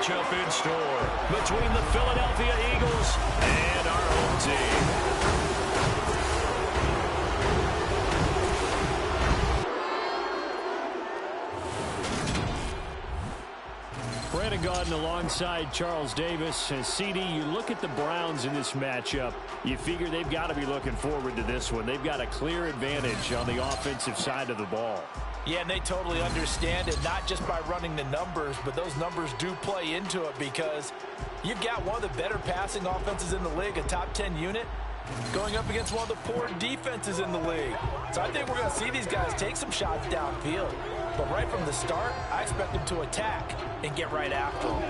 matchup in store between the Philadelphia Eagles and our home team. Brandon Gaudin alongside Charles Davis. And CD, you look at the Browns in this matchup, you figure they've got to be looking forward to this one. They've got a clear advantage on the offensive side of the ball. Yeah, and they totally understand it, not just by running the numbers, but those numbers do play into it because you've got one of the better passing offenses in the league, a top 10 unit, going up against one of the poor defenses in the league. So I think we're going to see these guys take some shots downfield. But right from the start, I expect them to attack and get right after them.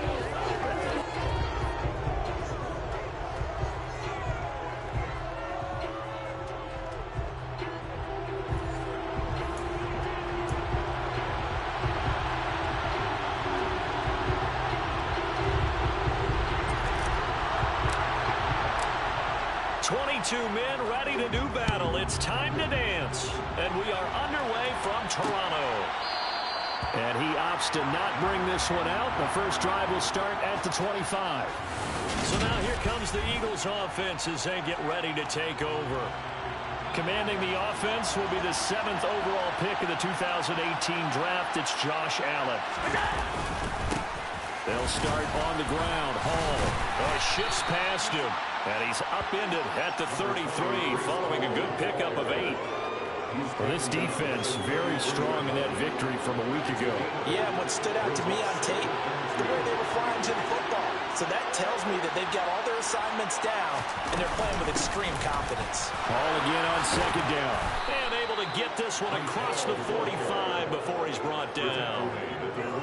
Men ready to do battle. It's time to dance. And we are underway from Toronto. And he opts to not bring this one out. The first drive will start at the 25. So now here comes the Eagles offense as they get ready to take over. Commanding the offense will be the 7th overall pick of the 2018 draft. It's Josh Allen. They'll start on the ground. Hall shifts past him. And he's upended at the 33 following a good pickup of 8. Well, this defense very strong in that victory from a week ago. Yeah, and what stood out to me on tape, the way they were flying to the football. So that tells me that they've got all their assignments down, and they're playing with extreme confidence. Ball again on second down. And able to get this one across the 45 before he's brought down.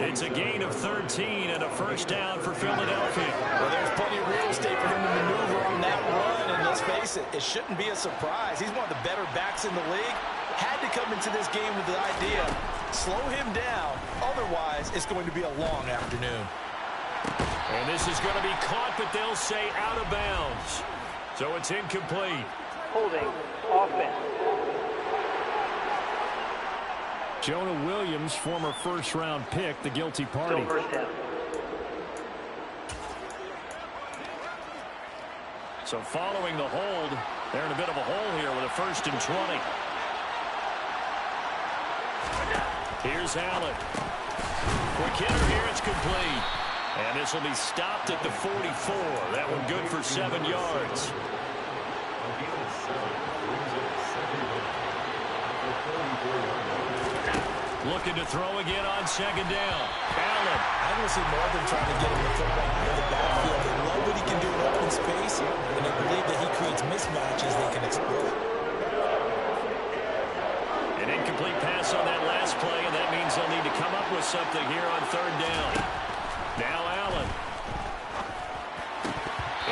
It's a gain of 13 and a first down for Philadelphia. Well, there's plenty of real estate for him to maneuver on that run, and let's face it, it shouldn't be a surprise. He's one of the better backs in the league. Had to come into this game with the idea, slow him down, otherwise it's going to be a long afternoon. And this is going to be caught, but they'll say out of bounds. So it's incomplete. Holding offense. Jonah Williams, former first-round pick, the guilty party. So following the hold, they're in a bit of a hole here with a 1st and 20. Here's Allen. Quick hitter here, it's complete. And this will be stopped at the 44. That one good for 7 yards. Looking to throw again on second down. Allen. I want to see more of them trying to get him the football out of the backfield. They love what he can do in open space, and they believe that he creates mismatches they can exploit. An incomplete pass on that last play, and that means they'll need to come up with something here on 3rd down. Now Allen.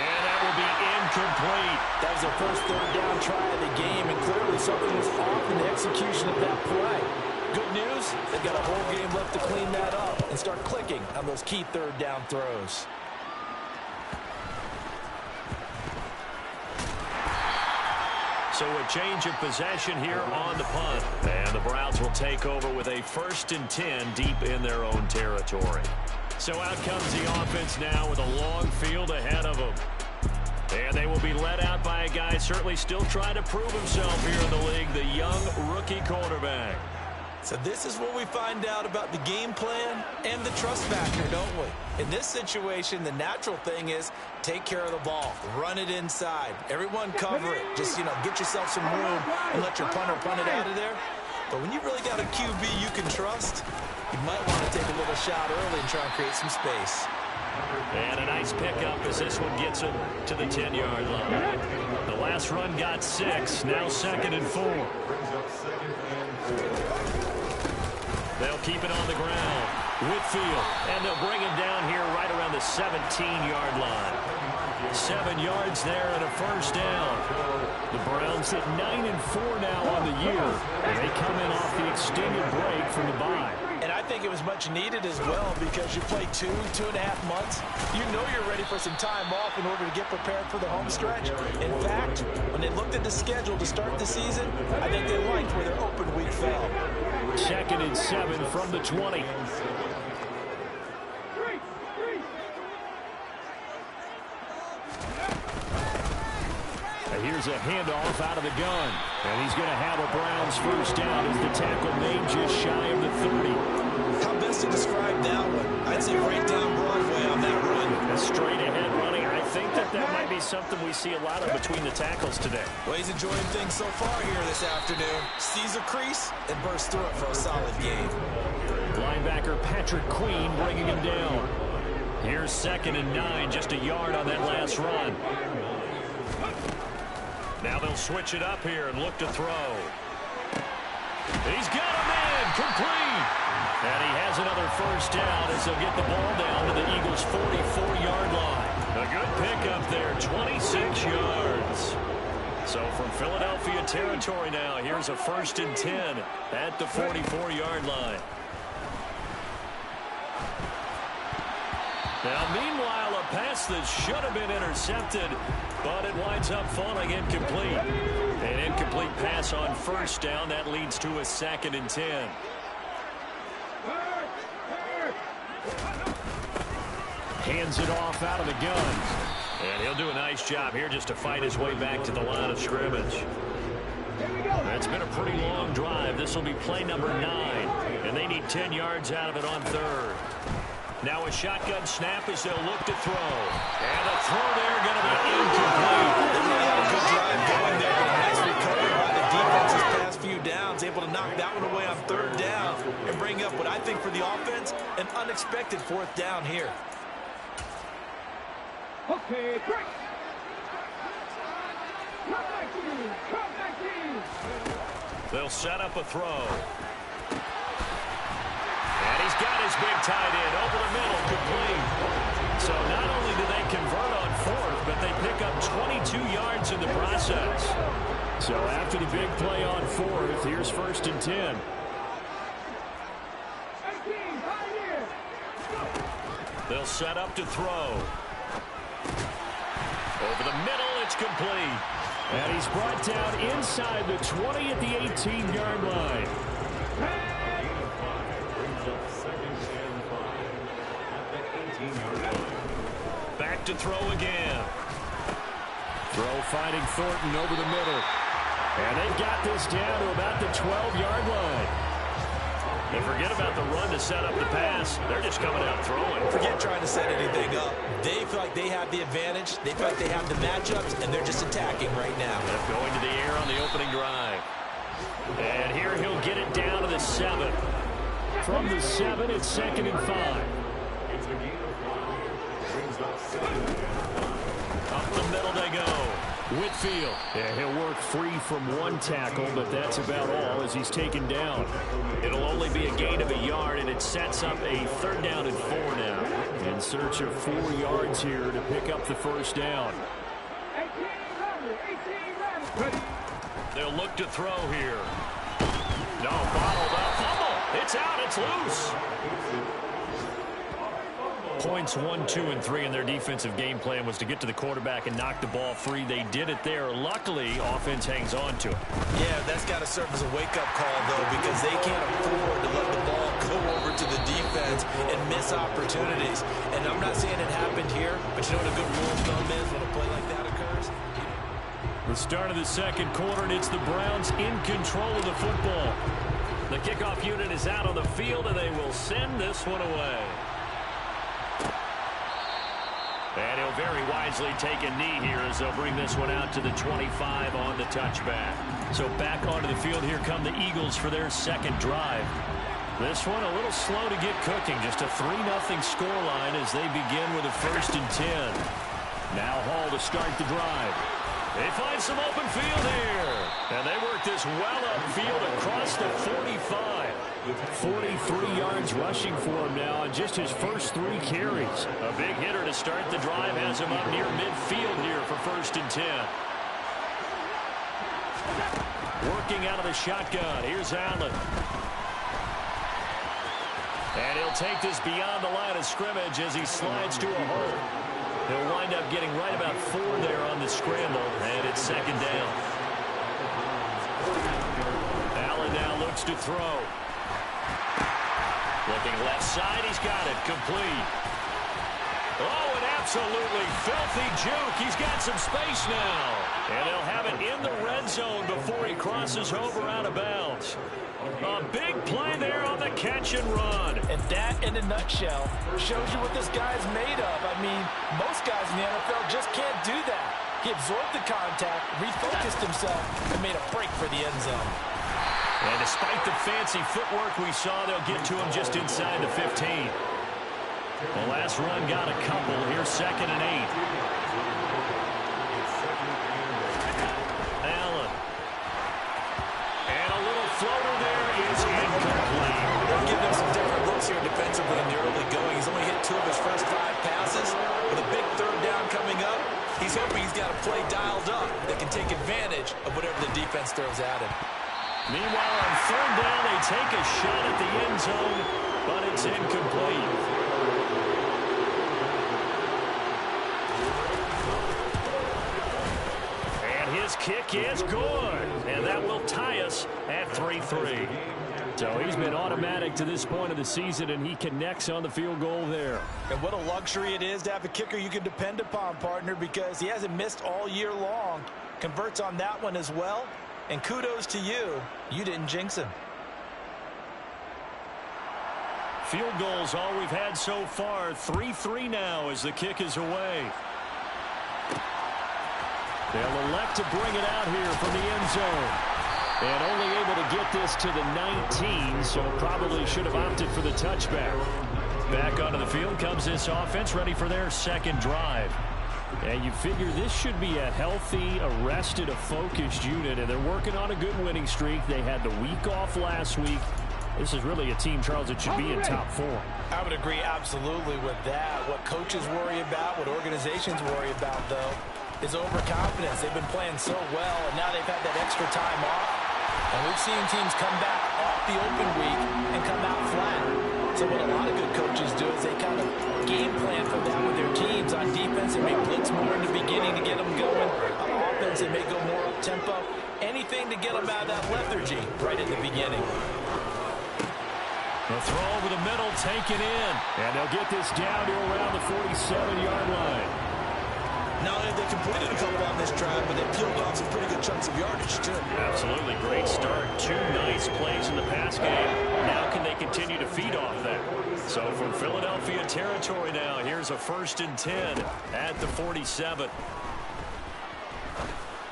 And that will be incomplete. That was their first 3rd down try of the game, and clearly something was off in the execution of that play. Good news, they've got a whole game left to clean that up and start clicking on those key 3rd down throws. So a change of possession here on the punt. And the Browns will take over with a 1st and 10 deep in their own territory. So out comes the offense now with a long field ahead of them. And they will be led out by a guy certainly still trying to prove himself here in the league, the young rookie quarterback. So this is what we find out about the game plan and the trust factor, don't we? In this situation, the natural thing is take care of the ball, run it inside. Everyone cover it. Just, get yourself some room and let your punter punt it out of there. But when you really got a QB you can trust, you might want to take a little shot early and try and create some space. And a nice pickup as this one gets him to the 10-yard line. The last run got 6, now 2nd and 4. They'll keep it on the ground. Whitfield, and they'll bring him down here right around the 17-yard line. 7 yards there and a first down. The Browns at 9-4 now on the year, and they come in off the extended break from the bye. And I think it was much needed as well because you play 2.5 months. You know you're ready for some time off in order to get prepared for the home stretch. In fact, when they looked at the schedule to start the season, I think they liked where their open week fell. 2nd and 7 from the 20. here's a handoff out of the gun. And he's going to have a Browns first down as the tackle made just shy of the 30. How best to describe that one? I'd say right down Broadway on that run. A straight ahead running. I think that might be something we see a lot of between the tackles today. Well, he's enjoying things so far here this afternoon. Sees a crease and bursts through it for a solid game. Linebacker Patrick Queen bringing him down. Here's 2nd and 9, just a yard on that last run. Now they'll switch it up here and look to throw. He's got a man, complete. And he has another first down as they'll get the ball down to the Eagles' 44-yard line. A good pickup there, 26 yards. So from Philadelphia territory now, here's a 1st and 10 at the 44-yard line. Now, meanwhile, a pass that should have been intercepted, but it winds up falling incomplete. An incomplete pass on first down. That leads to a 2nd and 10. Hands it off out of the gun. And he'll do a nice job here just to fight his way back to the line of scrimmage. It's been a pretty long drive. This will be play number 9. And they need 10 yards out of it on 3rd. Now a shotgun snap as they'll look to throw. And a throw there going to be incomplete. They really had a good drive going there. Nice recovery by the defense's past few downs. Able to knock that one away on 3rd down and bring up what I think for the offense, an unexpected 4th down here. Okay, break. Come back in. They'll set up a throw. And he's got his big tight end over the middle, complete. So not only do they convert on 4th, but they pick up 22 yards in the process. So after the big play on 4th, here's 1st and 10. They'll set up to throw. Over the middle, it's complete. And he's brought down inside the 20 at the 18-yard line. Back to throw again. Throw finding Thornton over the middle. And they've got this down to about the 12-yard line. And forget about the run to set up the pass. They're just coming out throwing. Forget trying to set anything up. They feel like they have the advantage. They feel like they have the matchups, and they're just attacking right now. Going to the air on the opening drive. And here he'll get it down to the 7. From the 7, it's 2nd and 5. Up the middle they go. Whitfield. Yeah, he'll work free from one tackle, but that's about all as he's taken down. It'll only be a gain of a yard, and it sets up a 3rd down and 4 now. In search of 4 yards here to pick up the first down. They'll look to throw here. No, bottled up. Fumble. It's out. It's loose. Points 1, 2, and 3 in their defensive game plan was to get to the quarterback and knock the ball free. They did it there. Luckily, offense hangs on to it. Yeah, that's got to serve as a wake-up call, though, because they can't afford to let the ball go over to the defense and miss opportunities. And I'm not saying it happened here, but you know what a good rule of thumb is when a play like that occurs? The start of the 2nd quarter, and it's the Browns in control of the football. The kickoff unit is out on the field, and they will send this one away. And he'll very wisely take a knee here as they'll bring this one out to the 25 on the touchback. So back onto the field, here come the Eagles for their 2nd drive. This one a little slow to get cooking. Just a 3-0 scoreline as they begin with a 1st and 10. Now Hall to start the drive. They find some open field here. And they work this well upfield across the 45. 43 yards rushing for him now on just his first 3 carries. A big hitter to start the drive has him up near midfield here for 1st and 10. Working out of the shotgun. Here's Allen. And he'll take this beyond the line of scrimmage as he slides to a hole. He'll wind up getting right about 4 there on the scramble, and it's 2nd down. Allen now looks to throw. Looking left side, he's got it, complete. Oh, an absolutely filthy juke. He's got some space now. And they'll have it in the red zone before he crosses over out of bounds. A big play there on the catch and run. And that, in a nutshell, shows you what this guy's made of. I mean, most guys in the NFL just can't do that. He absorbed the contact, refocused himself, and made a break for the end zone. And despite the fancy footwork we saw, they'll get to him just inside the 15. The last run got a couple. Here's 2nd and 8. Floater there is incomplete. They'll give him some different looks here defensively in the early going. He's only hit 2 of his first 5 passes. With a big 3rd down coming up, he's hoping he's got a play dialed up that can take advantage of whatever the defense throws at him. Meanwhile, on 3rd down, they take a shot at the end zone, but it's incomplete. His kick is good, and that will tie us at 3-3. So he's been automatic to this point of the season, and he connects on the field goal there. And what a luxury it is to have a kicker you can depend upon, partner, because he hasn't missed all year long. Converts on that one as well, and kudos to you. You didn't jinx him. Field goals all we've had so far. 3-3 now as the kick is away. They'll elect to bring it out here from the end zone. And only able to get this to the 19, so probably should have opted for the touchback. Back onto the field comes this offense, ready for their 2nd drive. And you figure this should be a healthy, arrested, a focused unit, and they're working on a good winning streak. They had the week off last week. This is really a team, Charles, that should be in top 4. I would agree absolutely with that. What coaches worry about, what organizations worry about, though, is overconfidence. They've been playing so well, and now they've had that extra time off. And we've seen teams come back off the open week and come out flat. So what a lot of good coaches do is they kind of game plan for that with their teams. On defense, they may blitz more in the beginning to get them going. On offense, they may go more up-tempo. Anything to get them out of that lethargy right in the beginning. The throw over the middle, taken in. And they'll get this down to around the 47-yard line. Not only have they completed a couple on this drive, but they peeled off some pretty good chunks of yardage, too. Absolutely. Great start. 2 nice plays in the pass game. Now can they continue to feed off that? So from Philadelphia territory now, here's a 1st and 10 at the 47.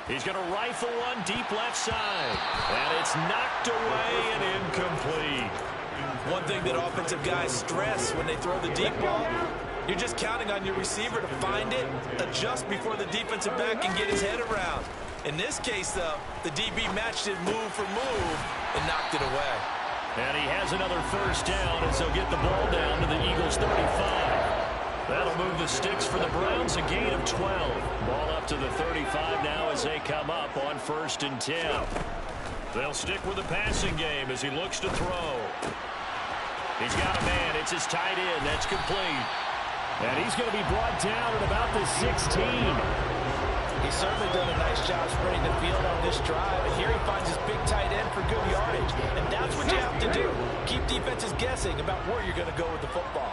He's going to rifle one deep left side. And it's knocked away and incomplete. One thing that offensive guys stress when they throw the deep ball, you're just counting on your receiver to find it, adjust before the defensive back can get his head around. In this case, though, the DB matched it move for move and knocked it away. And he has another 1st down as they'll get the ball down to the Eagles' 35. That'll move the sticks for the Browns, a gain of 12. Ball up to the 35 now as they come up on 1st and 10. They'll stick with the passing game as he looks to throw. He's got a man. It's his tight end. That's complete. And he's going to be brought down at about the 16. He's certainly done a nice job spreading the field on this drive. And here he finds his big tight end for good yardage. And that's what you have to do. Keep defenses guessing about where you're going to go with the football.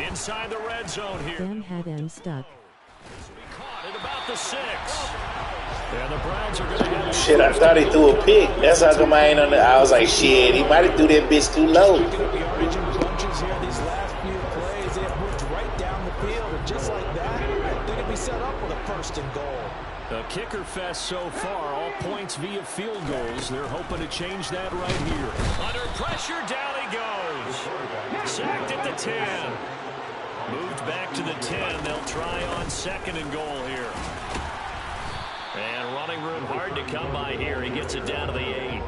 Inside the red zone here. Dan had him stuck. Caught at about the 6. And the Browns are going to get shit, I thought he threw a pick. That's how come I ain't on the. I was like, shit, he might have threw that bitch too low. Yardage and bunches here. These last few plays, they have moved right down the field. And just like that, they're going to be set up with a 1st and goal. The kicker fest so far, all points via field goals. They're hoping to change that right here. Under pressure, down he goes. Sacked at the 10. Moved back to the 10. They'll try on 2nd and goal here. And running room hard to come by here. He gets it down to the 8.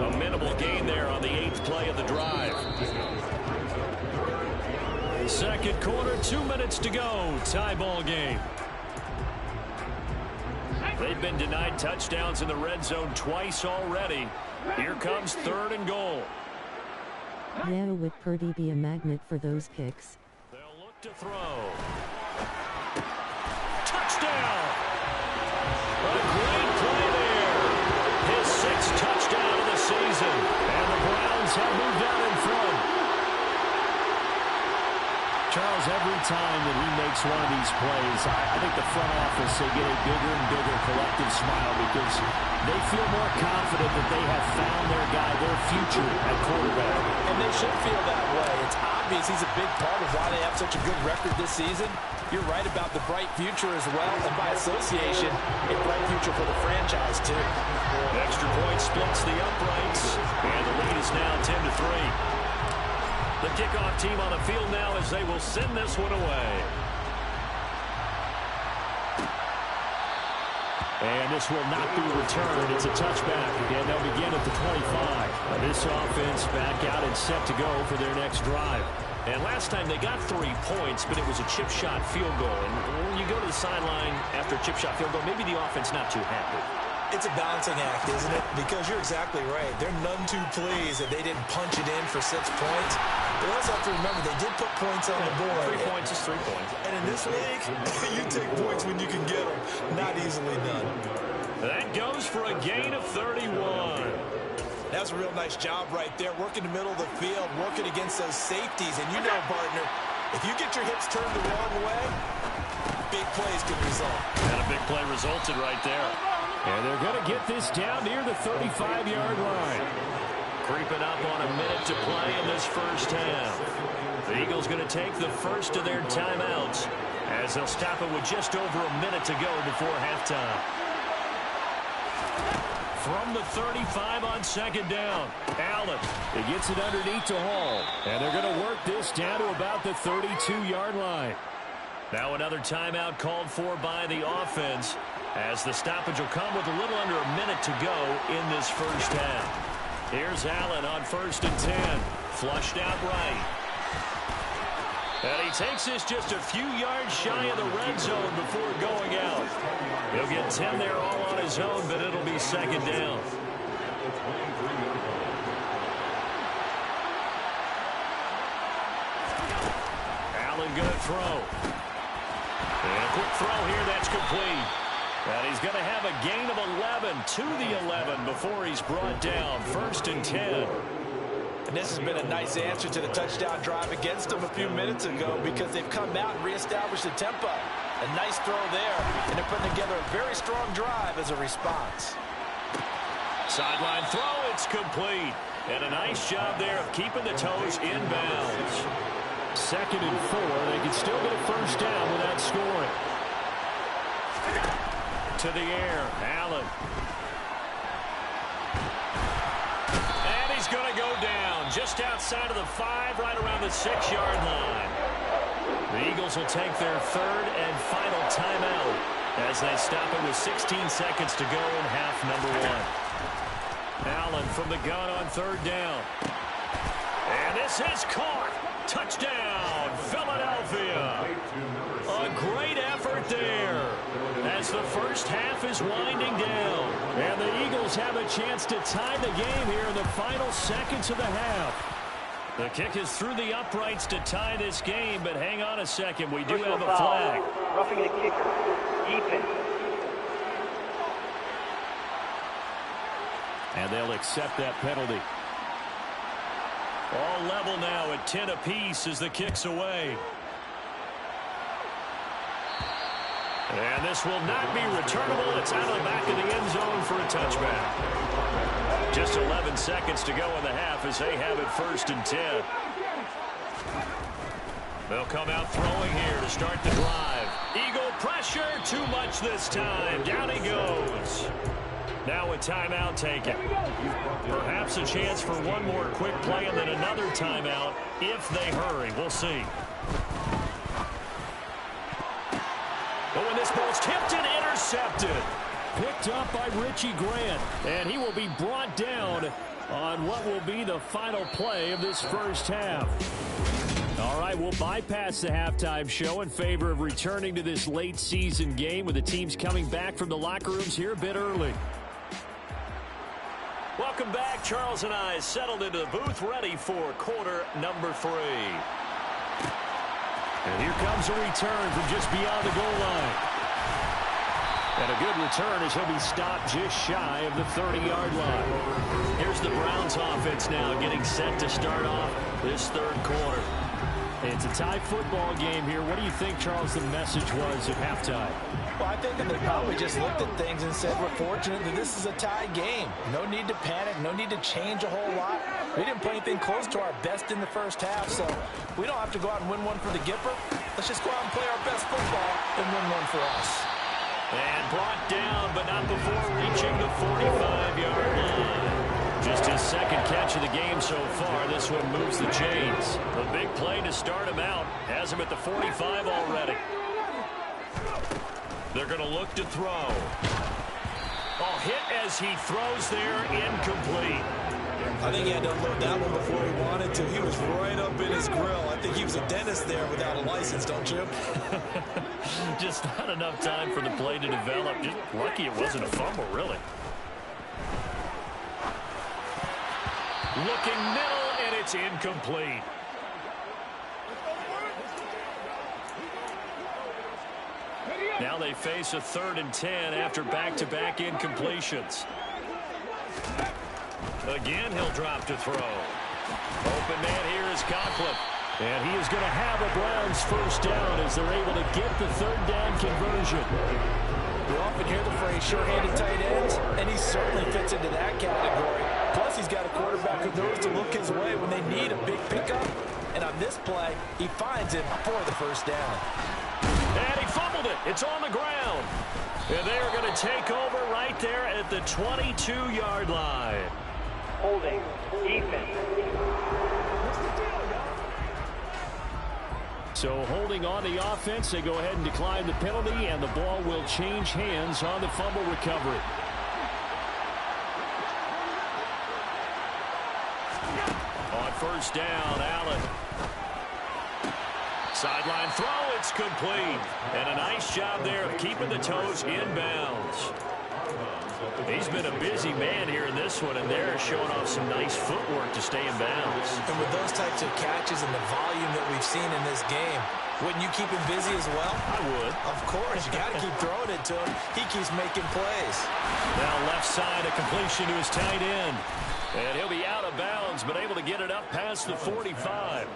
A minimal gain there on the 8th play of the drive. 2nd quarter, 2 minutes to go. Tie ball game. They've been denied touchdowns in the red zone twice already. Here comes 3rd and goal. Yeah, would Purdy be a magnet for those kicks? They'll look to throw. Touchdown! A great play there. His 6th touchdown of the season. And the Browns have moved out in front. Charles, every time that he makes one of these plays, I think the front office, they get a bigger and bigger collective smile because they feel more confident that they have found their guy, their future at quarterback. And they should feel that way. It's obvious he's a big part of why they have such a good record this season. You're right about the bright future as well, and by association, a bright future for the franchise, too. Extra point splits the uprights, and the lead is now 10-3. The kickoff team on the field now as they will send this one away. And this will not be returned. It's a touchback, and they'll begin at the 25. This offense back out and set to go for their next drive. And last time they got 3 points, but it was a chip shot field goal. And when you go to the sideline after a chip shot field goal, maybe the offense not too happy. It's a balancing act, isn't it? Because you're exactly right. They're none too pleased that they didn't punch it in for 6 points. But you also have to remember they did put points on the board. 3 points is 3 points. And in this league, you take points when you can get them. Not easily done. That goes for a gain of 31. That's a real nice job right there. Working the middle of the field, working against those safeties. And you know, partner, if you get your hips turned the wrong way, big plays can result. And a big play resulted right there. And they're going to get this down near the 35-yard line. Creeping up on a minute to play in this first half. The Eagles going to take the first of their timeouts as they'll stop it with just over a minute to go before halftime. From the 35 on second down, Allen. He gets it underneath to Hall. And they're going to work this down to about the 32-yard line. Now another timeout called for by the offense as the stoppage will come with a little under a minute to go in this first half. Here's Allen on 1st and 10. Flushed out right. And he takes this just a few yards shy of the red zone before going out. He'll get 10 there all on his own, but it'll be second down. Allen going to throw. And a quick throw here, that's complete. And he's going to have a gain of 11 to the 11 before he's brought down. 1st and 10. And this has been a nice answer to the touchdown drive against them a few minutes ago because they've come out and reestablished the tempo. A nice throw there, and they're putting together a very strong drive as a response. Sideline throw, it's complete. And a nice job there of keeping the toes in bounds. 2nd and 4. They can still get a first down without scoring. To the air, Allen. And he's going to go down just outside of the 5, right around the 6-yard line. The Eagles will take their 3rd and final timeout as they stop it with 16 seconds to go in half number 1. Allen from the gun on 3rd down. And this is caught. Touchdown, Philadelphia. A great effort there as the first half is winding down. And the Eagles have a chance to tie the game here in the final seconds of the half. The kick is through the uprights to tie this game, but hang on a second. We do have a flag. Roughing the kicker. Defense. And they'll accept that penalty. All level now at 10 apiece as the kick's away. And this will not be returnable. It's out of the back of the end zone for a touchback. Just 11 seconds to go in the half as they have it 1st and 10. They'll come out throwing here to start the drive. Eagle pressure, too much this time. Down he goes. Now a timeout taken. Perhaps a chance for one more quick play and then another timeout if they hurry. We'll see. Oh, and this ball's tipped and intercepted. Picked up by Richie Grant. And he will be brought down on what will be the final play of this first half. All right, we'll bypass the halftime show in favor of returning to this late season game with the teams coming back from the locker rooms here a bit early. Welcome back. Charles and I settled into the booth ready for quarter number 3. And here comes a return from just beyond the goal line. And a good return as he'll be stopped just shy of the 30-yard line. Here's the Browns offense now getting set to start off this 3rd quarter. It's a tie football game here. What do you think, Charles, the message was at halftime? Well, I think that they probably just looked at things and said, we're fortunate that this is a tie game. No need to panic. No need to change a whole lot. We didn't play anything close to our best in the first half, so we don't have to go out and win one for the Gipper. Let's just go out and play our best football and win one for us. And brought down, but not before reaching the 45-yard line. Just his second catch of the game so far. This one moves the chains. A big play to start him out. Has him at the 45 already. They're going to look to throw. Oh, hit as he throws there, incomplete. I think he had to unload that one before he wanted to. He was right up in his grill. I think he was a dentist there without a license, don't you? Just not enough time for the play to develop. Just lucky it wasn't a fumble, really. Looking middle, and it's incomplete. Now they face a 3rd and 10 after back-to-back incompletions. Again, he'll drop to throw. Open man here is Conklin. And he is going to have a Browns first down as they're able to get the 3rd down conversion. We often hear the phrase short-handed tight ends, and he certainly fits into that category. Plus, he's got a quarterback who knows to look his way when they need a big pickup. And on this play, he finds it for the first down. And he fumbled it. It's on the ground. And they are going to take over right there at the 22-yard line. Holding. Defense. So holding on the offense, they go ahead and decline the penalty, and the ball will change hands on the fumble recovery. On first down, Allen. Sideline throw, it's complete. And a nice job there of keeping the toes inbounds. He's been a busy man here in this one, and they're showing off some nice footwork to stay in bounds. And with those types of catches and the volume that we've seen in this game, wouldn't you keep him busy as well? I would. Of course. You got to keep throwing it to him. He keeps making plays. Now left side, a completion to his tight end. And he'll be out of bounds, but able to get it up past the 45.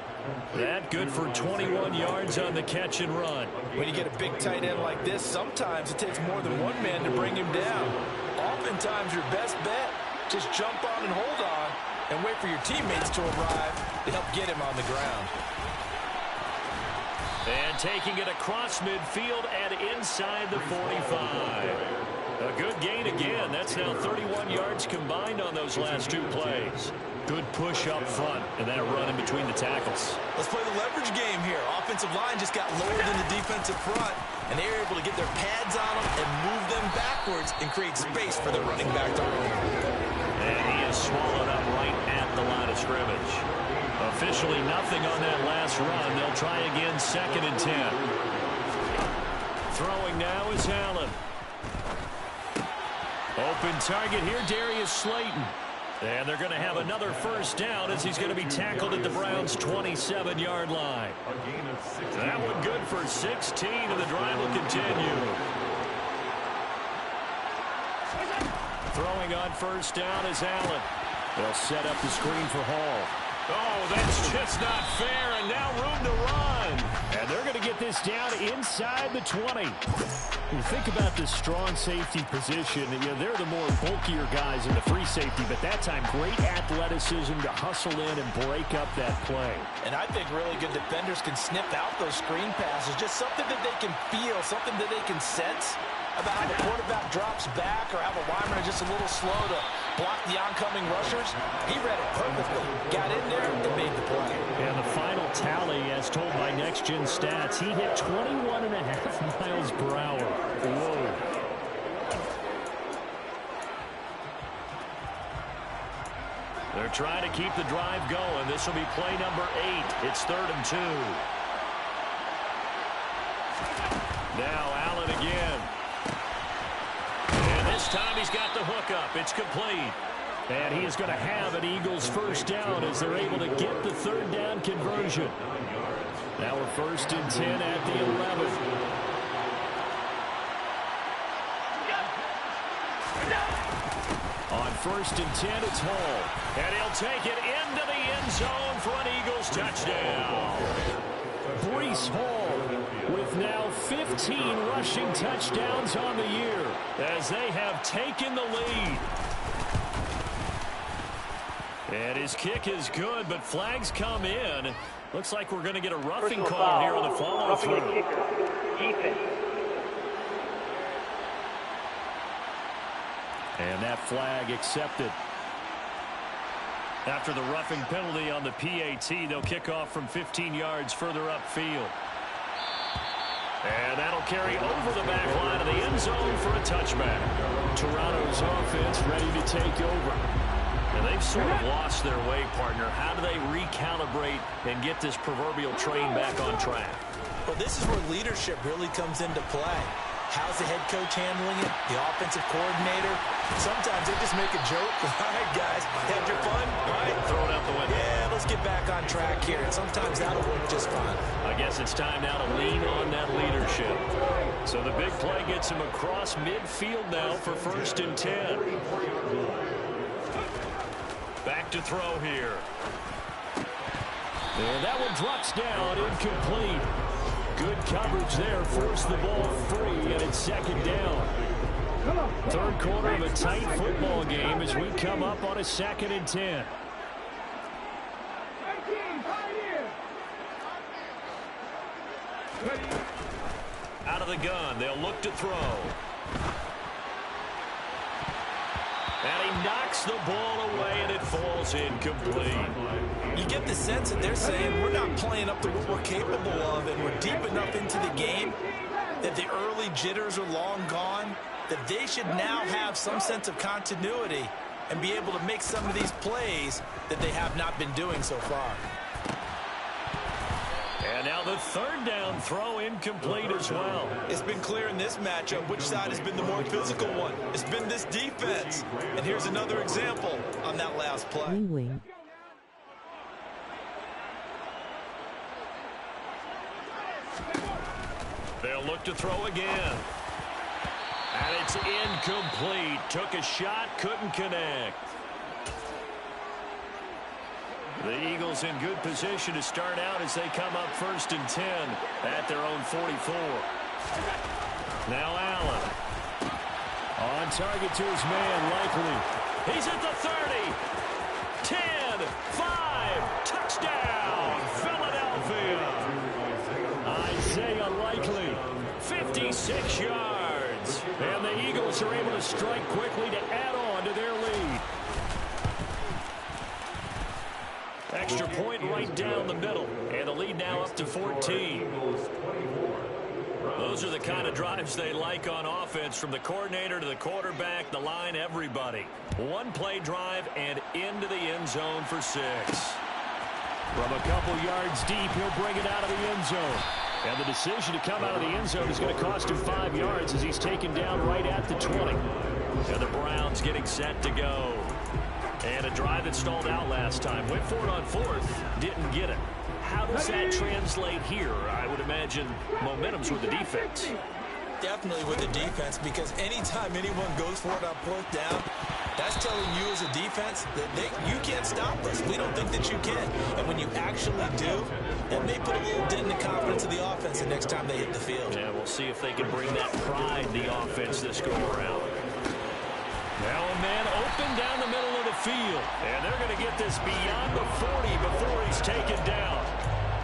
That good for 21 yards on the catch and run. When you get a big tight end like this, sometimes it takes more than one man to bring him down. Oftentimes, your best bet, just jump on and hold on and wait for your teammates to arrive to help get him on the ground. And taking it across midfield and inside the 45. A good gain again. That's now 31 yards combined on those last two plays. Good push up front and that run in between the tackles. Let's play the leverage game here. Offensive line just got lower than the defensive front, and they were able to get their pads on them and move them backwards and create space for their running back to run. And he is swallowed up right at the line of scrimmage. Officially nothing on that last run. They'll try again 2nd and 10. Throwing now is Allen. Open target here, Darius Slayton. And they're going to have another first down as he's going to be tackled at the Browns' 27-yard line. That one good for 16, and the drive will continue. Throwing on first down is Allen. They'll set up the screen for Hall. Oh, that's just not fair, and now room to run. And they're going to get this down inside the 20. You think about this strong safety position. You know, they're the more bulkier guys in the free safety, but that time great athleticism to hustle in and break up that play. And I think really good defenders can sniff out those screen passes, just something that they can feel, something that they can sense about how the quarterback drops back or how the linemen are just a little slow to block the oncoming rushers. He read it perfectly, got in there, and made the play. And the final tally, as told by Next Gen Stats, he hit 21.5 miles per hour. Whoa. They're trying to keep the drive going. This will be play number 8. It's 3rd and 2. Now Allen again. And this time he's got the hook up. It's complete. And he is going to have an Eagles first down as they're able to get the 3rd down conversion. Now we're 1st and 10 at the 11. On 1st and 10, it's Hall. And he'll take it into the end zone for an Eagles touchdown. Breece Hall with now 15 rushing touchdowns on the year as they have taken the lead. And his kick is good, but flags come in. Looks like we're going to get a roughing call here on the follow-through. And that flag accepted. After the roughing penalty on the PAT, they'll kick off from 15 yards further upfield. And that'll carry over the back line of the end zone for a touchback. Toronto's offense ready to take over. And they've sort of lost their way, partner. How do they recalibrate and get this proverbial train back on track? Well, this is where leadership really comes into play. How's the head coach handling it? The offensive coordinator? Sometimes they just make a joke. All right, guys, had your fun? All right, throw it out the window. Yeah, let's get back on track here. And sometimes that'll work just fine. I guess it's time now to lean on that leadership. So the big play gets him across midfield now for 1st and 10. Back to throw here. And that one drops down, incomplete. Good coverage there, forced the ball free, and it's 2nd down. 3rd quarter of a tight football game as we come up on a 2nd and 10. Out of the gun, they'll look to throw. And he knocks the ball away, and it falls incomplete. You get the sense that they're saying we're not playing up to what we're capable of, and we're deep enough into the game that the early jitters are long gone, that they should now have some sense of continuity and be able to make some of these plays that they have not been doing so far. And now the 3rd down throw incomplete as well. It's been clear in this matchup which side has been the more physical one. It's been this defense. And here's another example on that last play. Wing. They'll look to throw again. And it's incomplete. Took a shot, couldn't connect. The Eagles in good position to start out as they come up 1st and 10 at their own 44. Now Allen. On target to his man, Likely. He's at the 30. 10, 5, touchdown, Philadelphia. Isaiah Likely, 56 yards. And the Eagles are able to strike quickly to add on to their lead. Extra point right down the middle. And the lead now up to 14. Those are the kind of drives they like on offense, from the coordinator to the quarterback, the line, everybody. One play drive and into the end zone for 6. From a couple yards deep, he'll bring it out of the end zone. And the decision to come out of the end zone is going to cost him 5 yards as he's taken down right at the 20. And the Browns getting set to go. And a drive that stalled out last time. Went for it on 4th, didn't get it. How does that translate here? I would imagine momentum's with the defense. Definitely with the defense, because anytime anyone goes for it on 4th down, that's telling you as a defense that you can't stop us. We don't think that you can. And when you actually do, it may put a little dent in the confidence of the offense the next time they hit the field. Yeah, we'll see if they can bring that pride to the offense this go-around. Now a man open down the middle of the field. And they're going to get this beyond the 40 before he's taken down.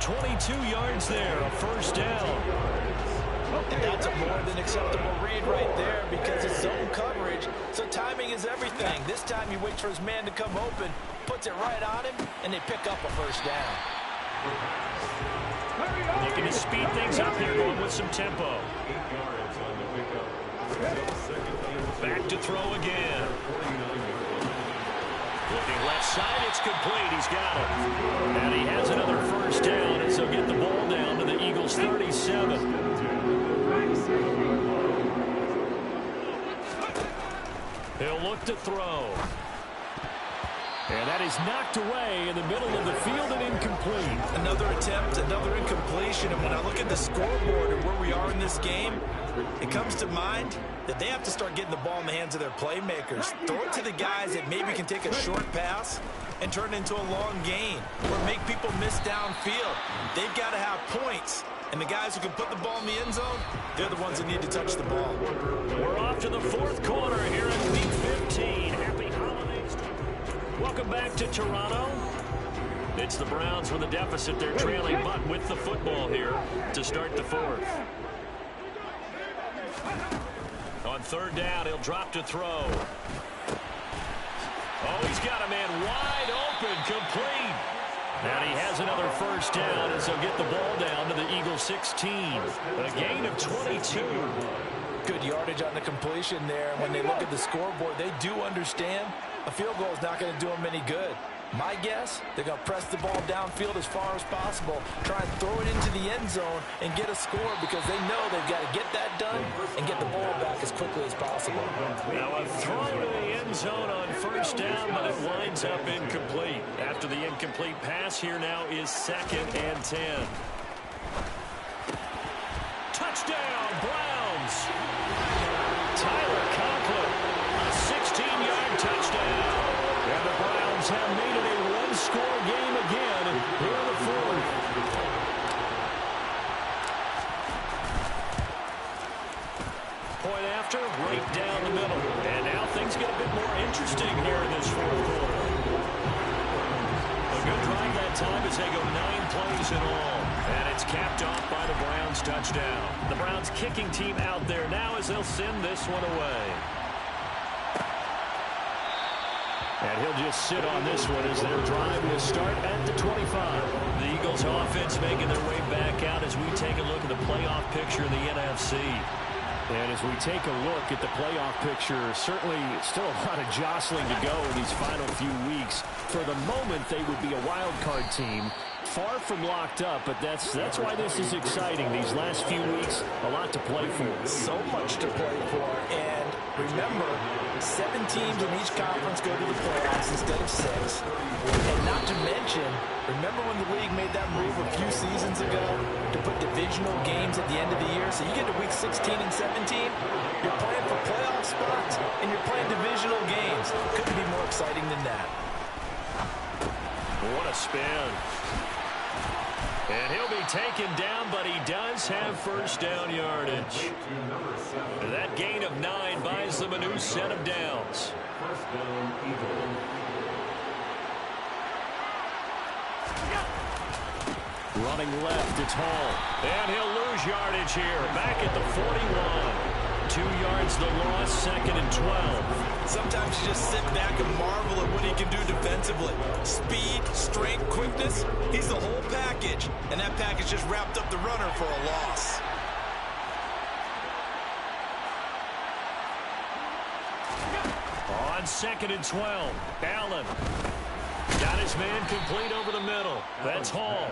22 yards there, a 1st down. And that's a more than acceptable read right there, because it's zone coverage, so timing is everything. This time he waits for his man to come open, puts it right on him, and they pick up a 1st down. Looking to speed things up here, going with some tempo. Back to throw again. Looking left side, it's complete. He's got it. And he has another 1st down as they'll get the ball down to the Eagles' 37. He'll look to throw. And that is knocked away in the middle of the field and incomplete. Another attempt, another incompletion. And when I look at the scoreboard and where we are in this game, it comes to mind that they have to start getting the ball in the hands of their playmakers. Throw it to the guys that maybe can take a short pass and turn it into a long gain, or make people miss downfield. They've got to have points And the guys who can put the ball in the end zone, they're the ones that need to touch the ball. We're off to the fourth quarter here in Week 15. Happy holidays. Welcome back to Toronto. It's the Browns with a deficit. They're trailing, but with the football here to start the fourth. On third down, he'll drop to throw. Oh, he's got a man wide open, complete. And he has another first down as he'll get the ball down to the Eagles 16. A gain of 22. Good yardage on the completion there. When they look at the scoreboard, they do understand a field goal is not going to do them any good. My guess, they're going to press the ball downfield as far as possible, try and throw it into the end zone and get a score because they know they've got to get that done and get the ball back as quickly as possible. Now a throw to the end zone on first down, but it winds up incomplete. After the incomplete pass, here now is 2nd and 10. Touchdown, Browns! Tyler Conklin, a 16-yard touchdown. And the Browns have made it a one-score game again here in the fourth. Point after, right down the middle. And now things get a bit more interesting here in this fourth quarter. A good drive that time as they go 9 plays in all. And it's capped off by the Browns touchdown. The Browns kicking team out there now as they'll send this one away. And he'll just sit on this one as their drive will start at the 25. The Eagles offense making their way back out as we take a look at the playoff picture in the NFC. And as we take a look at the playoff picture, certainly still a lot of jostling to go in these final few weeks. For the moment, they would be a wild card team. Far from locked up, but that's why this is exciting. These last few weeks, a lot to play for. So much to play for. And remember, 7 teams in each conference go to the playoffs instead of 6. And not to mention, remember when the league made that move a few seasons ago to put divisional games at the end of the year? So you get to week 16 and 17, you're playing for playoff spots, and you're playing divisional games. Couldn't be more exciting than that. What a spin. And he'll be taken down, but he does have first down yardage. That gain of 9 buys them a new set of downs. Running left, it's Hall. And he'll lose yardage here. Back at the 41. 2 yards the loss, 2nd and 12. Sometimes you just sit back and marvel at what he can do defensively. Speed, strength, quickness, he's the whole package. And that package just wrapped up the runner for a loss. On 2nd and 12, Allen got his man complete over the middle. That's Hall.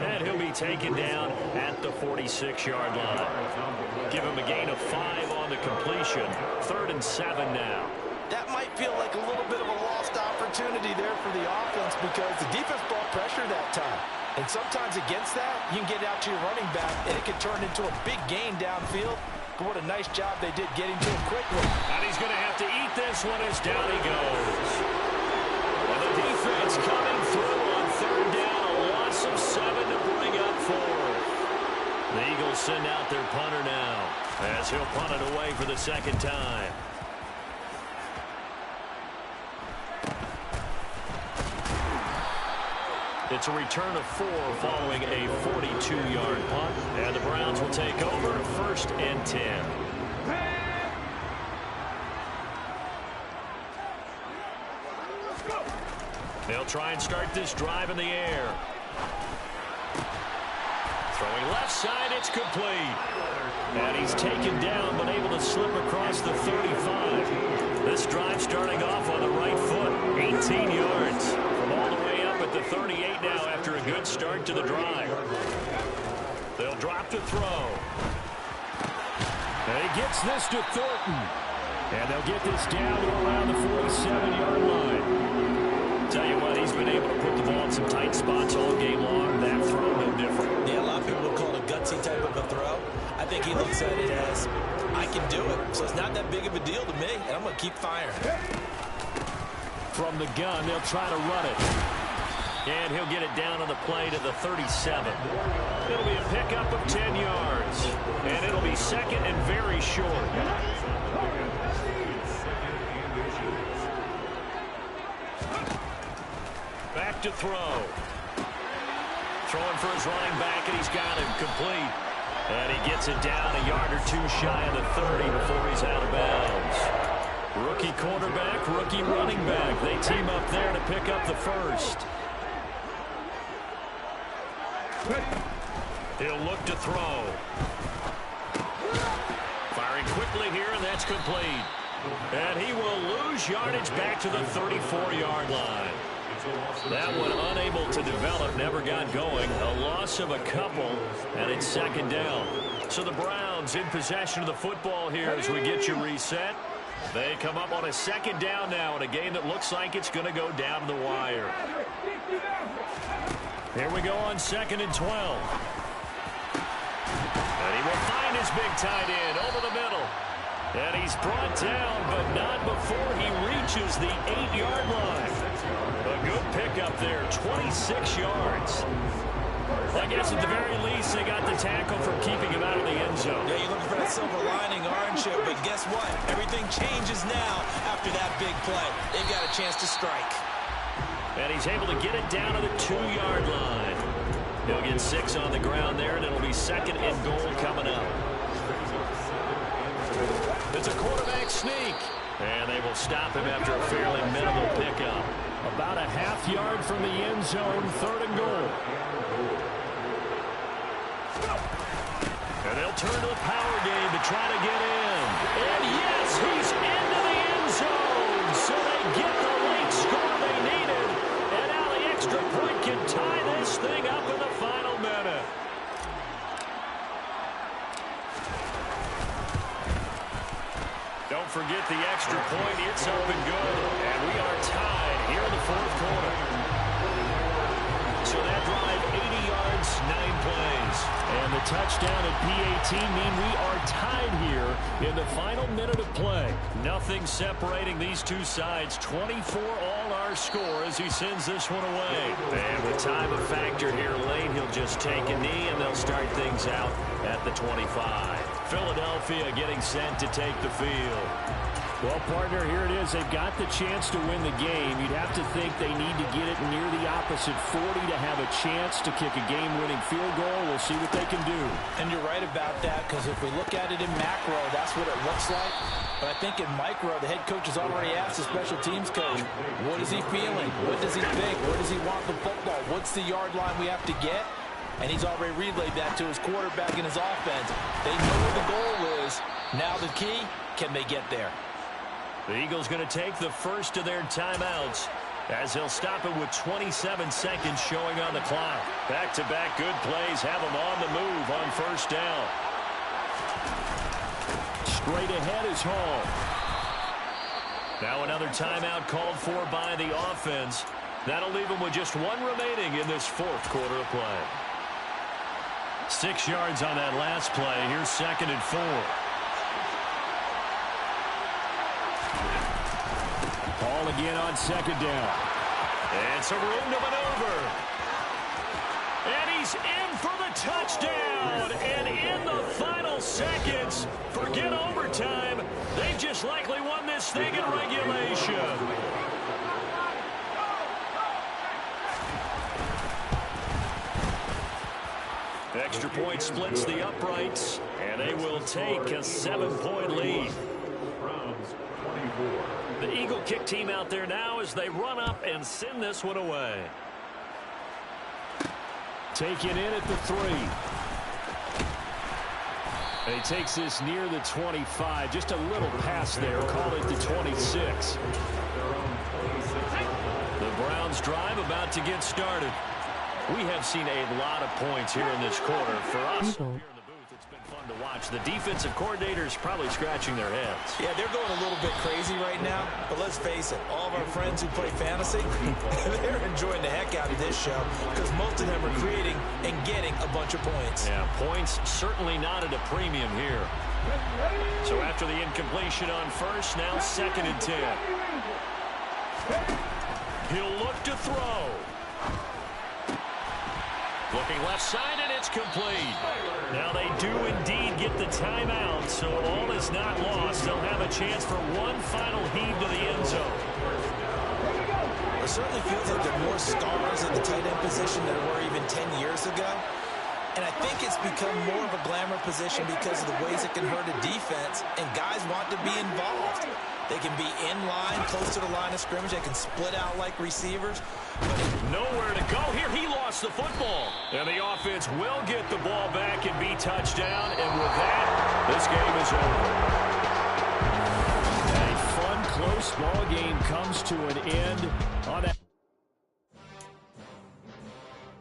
And he'll be taken down at the 46-yard line. Give him a gain of 5 on the completion. 3rd and 7 now. That might feel like a little bit of a lost opportunity there for the offense because the defense brought pressure that time. And sometimes against that, you can get out to your running back, and it can turn into a big gain downfield. But what a nice job they did getting to him quickly. And he's going to have to eat this one as down he goes. And the defense coming through on 3rd down. A loss of 7 to bring up 4th. The Eagles send out their punter now as he'll punt it away for the 2nd time. It's a return of 4 following a 42-yard punt. And the Browns will take over 1st and 10. They'll try and start this drive in the air. Throwing left side, it's complete. And he's taken down, but able to slip across the 35. This drive starting off on the right foot. 18 yards from all the way up at the 38 now after a good start to the drive. They'll drop to throw. And he gets this to Thornton. And they'll get this down to around the 47-yard line. Tell you what, he's been able to put the ball in some tight spots all game long. That throw, no different. Yeah, a lot of people would call it a gutsy type of a throw. I think he looks at it as, I can do it. So it's not that big of a deal to me, and I'm going to keep firing. From the gun, they'll try to run it. And he'll get it down on the play to the 37. It'll be a pickup of 10 yards. And it'll be second and very short. Back to throw. Throwing for his running back, and he's got him complete. And he gets it down a yard or two shy of the 30 before he's out of bounds. Rookie quarterback, rookie running back. They team up there to pick up the first. He'll look to throw. Firing quickly here, and that's complete. And he will lose yardage back to the 34-yard line. That one unable to develop, never got going. A loss of a couple, and it's second down. So the Browns in possession of the football here as we get you reset. They come up on a second down now in a game that looks like it's going to go down to the wire. Here we go on 2nd and 12. And he will find his big tight end over the middle. And he's brought down, but not before he reaches the 8-yard line. A good pickup there, 26 yards. I guess at the very least, they got the tackle from keeping him out of the end zone. Yeah, you're looking for that silver lining, aren't you? But guess what? Everything changes now after that big play. They've got a chance to strike. And he's able to get it down to the 2-yard line. He'll get 6 on the ground there, and it'll be second and goal coming up. It's a quarterback sneak. And they will stop him after a fairly minimal pickup. About a half yard from the end zone, 3rd and goal. And they'll turn to the power game to try to get in. And yes, he's into the end zone. So they get the late score they needed. And now the extra point can tie this thing up in the final minute. Don't forget the extra point. It's up and good. And we are tied here in the 4th quarter. So that drive, 80 yards, 9 plays. And the touchdown at PAT mean we are tied here in the final minute of play. Nothing separating these two sides. 24 all our score as he sends this one away. And with time a factor here late, he'll just take a knee and they'll start things out at the 25. Philadelphia getting set to take the field. Well, partner, here it is. They've got the chance to win the game. You'd have to think they need to get it near the opposite 40 to have a chance to kick a game-winning field goal. We'll see what they can do. And you're right about that, because if we look at it in macro, that's what it looks like. But I think in micro, the head coach has already asked the special teams coach, what is he feeling? What does he think? Where does he want the football? What's the yard line we have to get? And he's already relayed that to his quarterback and his offense. They know what the goal is. Now the key, can they get there? The Eagles going to take the first of their timeouts as he'll stop it with 27 seconds showing on the clock. Back-to-back good plays have them on the move on 1st down. Straight ahead is Hall. Now another timeout called for by the offense. That'll leave them with just 1 remaining in this 4th quarter of play. 6 yards on that last play. Here's 2nd and 4. Ball again on 2nd down. And some room to maneuver. And he's in for the touchdown. And in the final seconds, forget overtime. They've just likely won this thing in regulation. Extra point splits the uprights, and they will take a 7-point lead. The Eagle kick team out there now as they run up and send this one away. Taken in at the 3. And he takes this near the 25. Just a little pass there. Call it the 26. The Browns drive about to get started. We have seen a lot of points here in this quarter. For us here in the booth, it's been fun to watch. The defensive coordinators probably scratching their heads. Yeah, they're going a little bit crazy right now. But let's face it, all of our friends who play fantasy, they're enjoying the heck out of this show because most of them are creating and getting a bunch of points. Yeah, points certainly not at a premium here. So after the incompletion on 1st, now 2nd and 10. He'll look to throw. Looking left side, and it's complete. Now they do indeed get the timeout, so all is not lost. They'll have a chance for one final heave to the end zone. It certainly feels like there are more stars at the tight end position than there were even 10 years ago. And I think it's become more of a glamour position because of the ways it can hurt a defense, and guys want to be involved. They can be in line, close to the line of scrimmage. They can split out like receivers. Nowhere to go here. He lost the football. And the offense will get the ball back and be touchdown. And with that, this game is over. A fun, close ball game comes to an end on that.